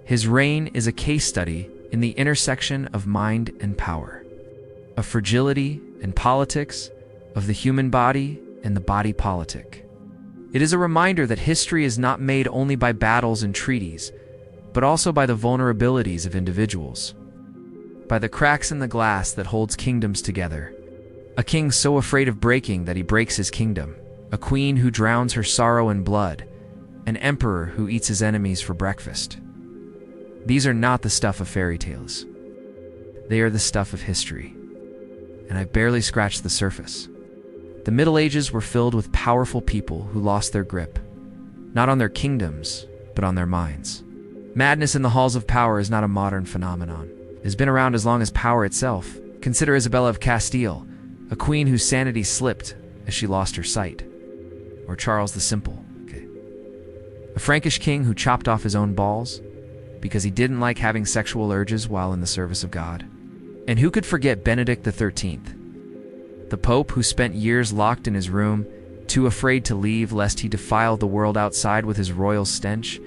His reign is a case study in the intersection of mind and power, of fragility and politics, of the human body and the body politic. It is a reminder that history is not made only by battles and treaties, but also by the vulnerabilities of individuals, by the cracks in the glass that holds kingdoms together. A king so afraid of breaking that he breaks his kingdom, a queen who drowns her sorrow in blood, an emperor who eats his enemies for breakfast. These are not the stuff of fairy tales. They are the stuff of history. And I've barely scratched the surface. The Middle Ages were filled with powerful people who lost their grip, not on their kingdoms, but on their minds. Madness in the halls of power is not a modern phenomenon. has been around as long as power itself. Consider Isabella of Castile, a queen whose sanity slipped as she lost her sight. Or Charles the Simple, a Frankish king who chopped off his own balls because he didn't like having sexual urges while in the service of God. And who could forget Benedict XIII, the Pope who spent years locked in his room, too afraid to leave lest he defile the world outside with his royal stench?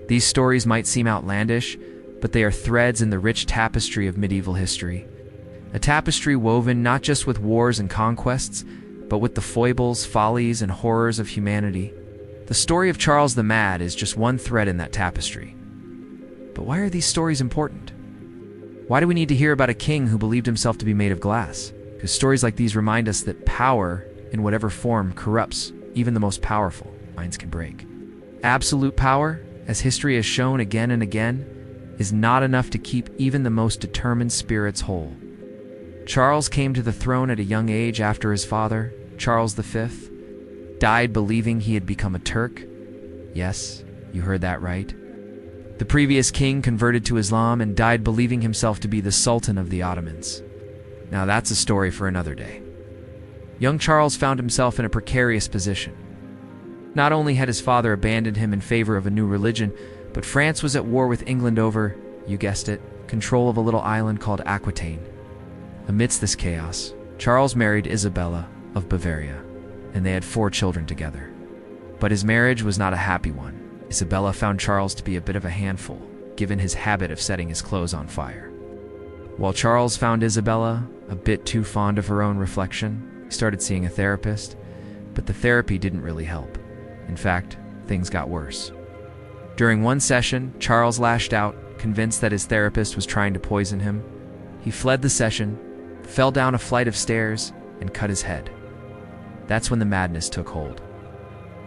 These stories might seem outlandish, but they are threads in the rich tapestry of medieval history. A tapestry woven not just with wars and conquests, but with the foibles, follies, and horrors of humanity. The story of Charles the Mad is just one thread in that tapestry. But why are these stories important? Why do we need to hear about a king who believed himself to be made of glass? Because stories like these remind us that power, in whatever form, corrupts even the most powerful. Minds can break. Absolute power, as history has shown again and again, is not enough to keep even the most determined spirits whole. Charles came to the throne at a young age after his father, Charles V, died believing he had become a Turk. Yes, you heard that right. The previous king converted to Islam and died believing himself to be the Sultan of the Ottomans. Now that's a story for another day. Young Charles found himself in a precarious position. Not only had his father abandoned him in favor of a new religion, but France was at war with England over, you guessed it, control of a little island called Aquitaine. Amidst this chaos, Charles married Isabella of Bavaria, and they had 4 children together. But his marriage was not a happy one. Isabella found Charles to be a bit of a handful, given his habit of setting his clothes on fire. While Charles found Isabella a bit too fond of her own reflection, he started seeing a therapist, but the therapy didn't really help. In fact, things got worse. During one session, Charles lashed out, convinced that his therapist was trying to poison him. He fled the session, fell down a flight of stairs, and cut his head. That's when the madness took hold.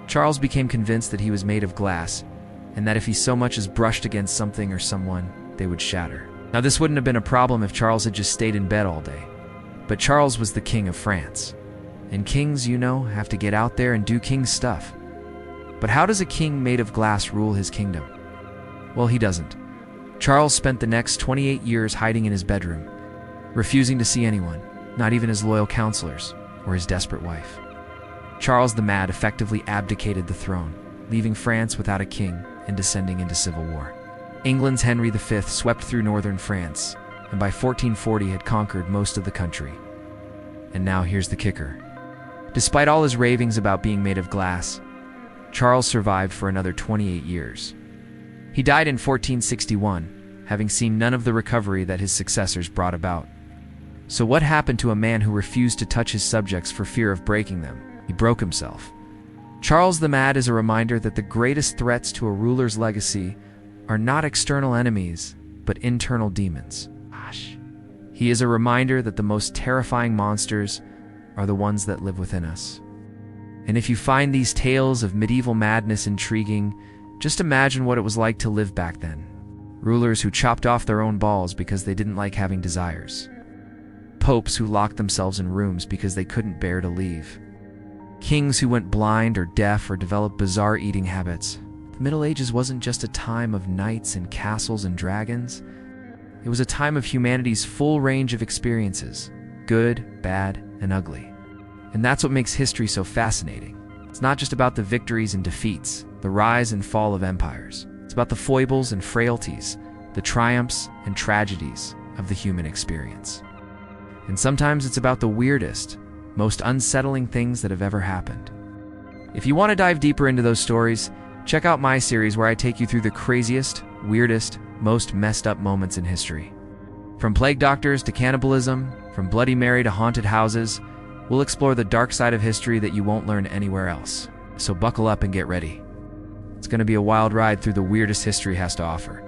Charles became convinced that he was made of glass, and that if he so much as brushed against something or someone, they would shatter. Now, this wouldn't have been a problem if Charles had just stayed in bed all day. But Charles was the king of France. And kings, you know, have to get out there and do king stuff. But how does a king made of glass rule his kingdom? Well, he doesn't. Charles spent the next 28 years hiding in his bedroom, refusing to see anyone, not even his loyal counselors or his desperate wife. Charles the Mad effectively abdicated the throne, leaving France without a king and descending into civil war. England's Henry V swept through northern France, and by 1440 had conquered most of the country. And now here's the kicker. Despite all his ravings about being made of glass, Charles survived for another 28 years. He died in 1461, having seen none of the recovery that his successors brought about. So what happened to a man who refused to touch his subjects for fear of breaking them? He broke himself. Charles the Mad is a reminder that the greatest threats to a ruler's legacy are not external enemies, but internal demons. He is a reminder that the most terrifying monsters are the ones that live within us. And if you find these tales of medieval madness intriguing, just imagine what it was like to live back then. Rulers who chopped off their own balls because they didn't like having desires. Popes who locked themselves in rooms because they couldn't bear to leave. Kings who went blind or deaf or developed bizarre eating habits. The Middle Ages wasn't just a time of knights and castles and dragons. It was a time of humanity's full range of experiences, good, bad, and ugly. And that's what makes history so fascinating. It's not just about the victories and defeats, the rise and fall of empires. It's about the foibles and frailties, the triumphs and tragedies of the human experience. And sometimes it's about the weirdest, most unsettling things that have ever happened. If you want to dive deeper into those stories, check out my series where I take you through the craziest, weirdest, most messed up moments in history. From plague doctors to cannibalism, from Bloody Mary to haunted houses, we'll explore the dark side of history that you won't learn anywhere else. So buckle up and get ready. It's going to be a wild ride through the weirdest history has to offer.